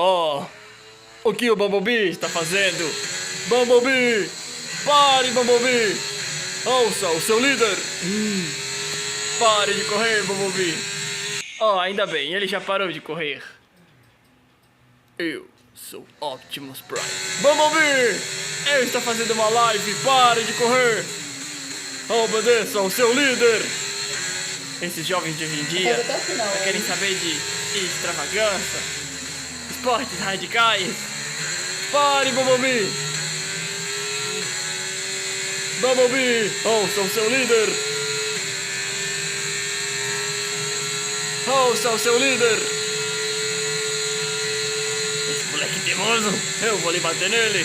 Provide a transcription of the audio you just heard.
Oh, o que o Bumblebee está fazendo? Bumblebee! Pare, Bumblebee! Ouça o seu líder! Pare de correr, Bumblebee! Oh, ainda bem, ele já parou de correr. Eu sou Optimus Prime. Bumblebee! Eu estou fazendo uma live, pare de correr! Obedeça ao seu líder! Esses jovens de hoje em dia só querem saber de extravagância, esportes radicais. Pare, Bumblebee! Bumblebee, ouça o seu líder! Ouça o seu líder! Esse moleque teimoso, eu vou lhe bater nele!